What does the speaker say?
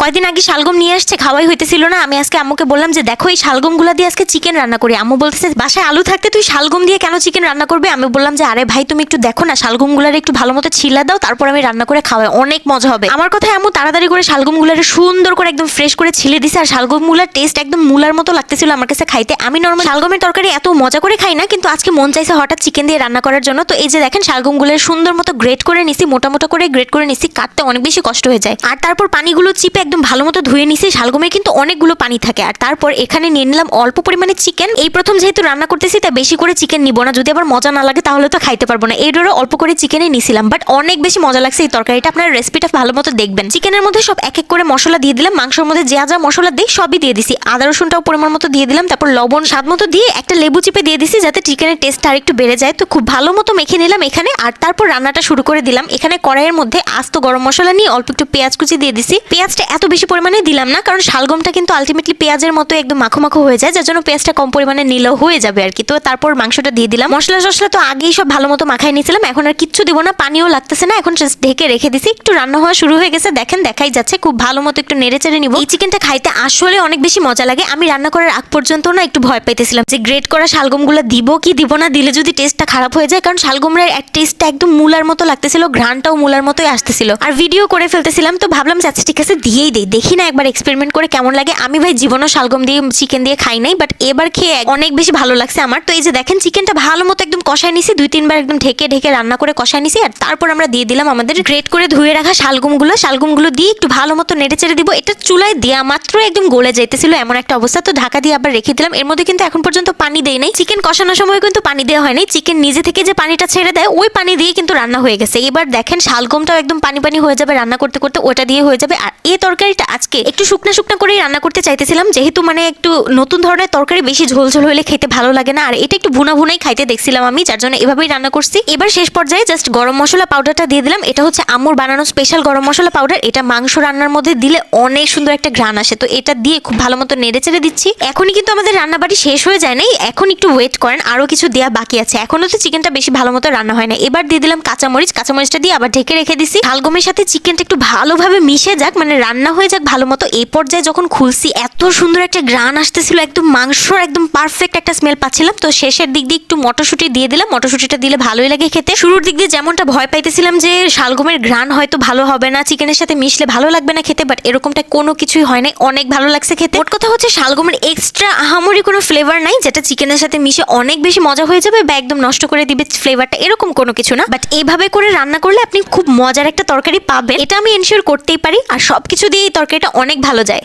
কয়দিন আগে শালগম নিয়ে আসছে, খাওয়াই হইতেছিল না। আমি আজকে আম্মুকে বললাম যে দেখো এই শালগমগুলা দিয়ে আজকে চিকেন রান্না করি। আম্মু বলতেছে বাসায় আলু থাকতে তুই শালগম দিয়ে কেন চিকেন রান্না করবে? আমি বললাম যে আরে ভাই তুমি একটু দেখো না, শালগমগুলার একটু ভালো মতো ছিলা দাও, তারপর আমি রান্না করে খাওয়াই, অনেক মজা হবে। আমার কথায় আম্মু তাড়াতাড়ি করে শালগমগুলার সুন্দর করে একদম ফ্রেশ করে ছিলে দিছে। আর শালগমগুলার টেস্ট একদম মুলার মতো লাগতেছিল আমার কাছে খাইতে। আমি নরমাল শালগমের তরকারি এত মজা করে খাই না, কিন্তু আজকে মন চাইছে হঠাৎ চিকেন দিয়ে রান্না করার জন্য। তো এই যে দেখেন শালগমগুলোর সুন্দর মতো গ্রেট করে নিছি, মোটা মোটা করে গ্রেট করে নিছি, কাটতে অনেক বেশি কষ্ট হয়ে যায়। আর তারপর পানিগুলো চিপে একদম ভালো মতো ধুয়ে নিছি। শালগমের কিন্তু অনেকগুলো পানি থাকে। আর তারপর এখানে নিয়ে নিলাম অল্প পরিমাণে চিকেন। এই প্রথম যেহেতু রান্না করতেছি তাই বেশি করে চিকেন নিব না, যদি আবার মজা না লাগে তাহলে তো খাইতে পারবো না। এই ডোরে অল্প করে চিকেনই নিছিলাম, বাট অনেক বেশি মজা লাগছে এই তরকারিটা। আপনারা রেসিপিটা ভালো মতো দেখবেন। চিকেনের মধ্যে সব এক এক করে মশলা দিয়ে দিলাম, মাংসের মধ্যে যা যা মশলা দিই সবই দিয়ে দিছি। আদা রসুনটাও পরিমাণ মতো দিয়ে দিলাম, তারপর লবণ স্বাদ মতো দিয়ে একটা লেবু চিপে দিয়ে দিছি যাতে চিকেনের টেস্টটা আর একটু বেড়ে যায়। তো খুব ভালো মতো মেখে নিলাম এখানে। আর তারপর রান্নাটা শুরু করে দিলাম। এখানে কড়াইয়ের মধ্যে আস্ত গরম মশলা নিয়ে অল্প একটু পেঁয়াজ কুচি দিয়ে দিছি। পেঁয়াজটা এত বেশি পরিমাণে দিলাম না, কারণ শালগমটা কিন্তু আলটিমেটলি পেঁয়াজের মতো একদম মাখো মাখো হয়ে যায়, যার জন্য পেঁয়াজটা কম পরিমাণে নিলেও হয়ে যাবে আর কি। তো তারপর মাংসটা দিয়ে দিলাম। মশলা তো আগেই সব ভালো মতো মাখাই নিয়েছিলাম, এখন আর কিচ্ছু দিব না, পানিও লাগতেছে না। এখন জাস্ট ঢেকে রেখে দিছি। একটু রান্না হওয়া শুরু হয়ে গেছে, দেখেন দেখাই যাচ্ছে। খুব ভালো মতো একটু নেড়ে চেড়ে নিব। এই চিকেনটা খাইতে আসলে অনেক বেশি মজা লাগে। আমি রান্না করার আগ পর্যন্ত না একটু ভয় পাইতেছিলাম যে গ্রেট করা শালগমগুলো দিব কি দিব না, দিলে যদি টেস্টটা খারাপ হয়ে যায়, কারণ শালগমের এক টেস্টটা একদম মুলার মতো লাগতেছিল, ঘ্রাণটাও মুলার মতোই আসতেছিল। আর ভিডিও করে ফেলতেছিলাম, তো ভাবলাম যে আচ্ছা ঠিক আছে দিয়েই দেই, দেখি না একবার এক্সপেরিমেন্ট করে কেমন লাগে। আমি ভাই জীবনও শালগম দিয়ে চিকেন দিয়ে খাই নাই, বাট এবার খেয়ে অনেক বেশি ভালো লাগছে আমার। তো এই যে দেখেন চিকেনটা ভালো মতো একদম কষায় নিছি, 2-3 বার একদম ঢেকে ঢেকে রান্না করে কষায় নিছি। আর তারপর আমরা দিয়ে দিলাম আমাদের গ্রেট করে ধুয়ে রাখা শালগমগুলো দিয়ে একটু ভালো মতো নেড়ে চেড়ে দিব। এটা চুলায় দেওয়া মাত্র একদম গলে যাইতেছিল এমন একটা অবস্থা। তো ঢাকা দিয়ে আবার রেখে দিলাম। এর মধ্যে কিন্তু এখন পর্যন্ত পানি দেই নাই। চিকেন কষানোর সময় কিন্তু পানি দেওয়া হয় নাই, চিকেন নিজে থেকে যে পানিটা ছেড়ে দেয় ওই পানি দিয়ে কিন্তু রান্না হয়ে গেছে। এবার দেখেন শালগমটাও একদম পানি পানি হয়ে যাবে রান্না করতে করতে, ওটা দিয়ে হয়ে যাবে। আর এই তরকারিটা আজকে একটু শুকনা শুকনা করেই রান্না করতে চাইতেছিলাম, যেহেতু মানে একটু নতুন ধরনের তরকারি, বেশি ঝোল ঝোল হলে খেতে ভালো লাগে না। আর এটা একটু ভুনা ভুনাই খাইতে দেখছিলাম আমি, যার জন্য এভাবেই রান্না করছি। এবার শেষ পর্যায়ে জাস্ট গরম মশলা পাউডারটা দিয়ে দিলাম। এটা হচ্ছে আম্মুর বানানো স্পেশাল গরম মশলা পাউডার। এটা মাংস রান্নার মধ্যে দিলে অনেক সুন্দর একটা ঘ্রাণ আসে। তো এটা দিয়ে খুব ভালো মতো নেড়ে চেড়ে দিচ্ছি। এখনই কিন্তু আমাদের রান্নাবাড়ি শেষ হয়ে যায় নাই, এখন একটু ওয়েট করেন, আরো কিছু দেওয়া বাকি আছে। এখনো তো চিকেনটা বেশি ভালো মতো রান্না হয় না। এবার দিয়ে দিলাম কাঁচামরিচটা দিয়ে আবার ঢেকে রেখে দিছি। শালগমের সাথে চিকেনটা একটু ভালোভাবে মিশে যাক, মানে রান্না হয়ে যাক ভালো মতো। এই পর্যায়ে যখন খুলছি এত সুন্দর একটা ঘ্রাণ আসতেছিল, একদম মাংসর একদম পারফেক্ট একটা স্মেল পাচ্ছিলাম। তো শেষের দিক দিয়ে একটু মটরশুঁটি দিয়ে দিলাম। মটরশুঁটিটা দিলে ভালোই লাগে খেতে। শুরুর দিক দিয়ে যেমনটা ভয় পাইতেছিলাম যে শালগমের ঘ্রাণ হয়তো ভালো হবে না, চিকেনের সাথে মিশলে ভালো লাগবে না খেতে, বাট এরকমটা কোনো কিছুই হয় নাই, অনেক ভালো লাগছে খেতে। মোট কথা হচ্ছে শালগমের এক্সট্রা আহামরি কোনো ফ্লেভার নাই যেটা চিকেনের সাথে মিশে অনেক বেশি মজা হয়ে যাবে বা একদম নষ্ট করে দিবে ফ্লেভারটা, এরকম কোনো কিছু না। বাট এইভাবে করে রান্না করলে আপনি খুব মজার একটা তরকারি পাবেন, এটা আমি এনশিওর করতেই পারি। আর সবকিছু দিয়ে এই তরকারিটা অনেক ভালো যায়।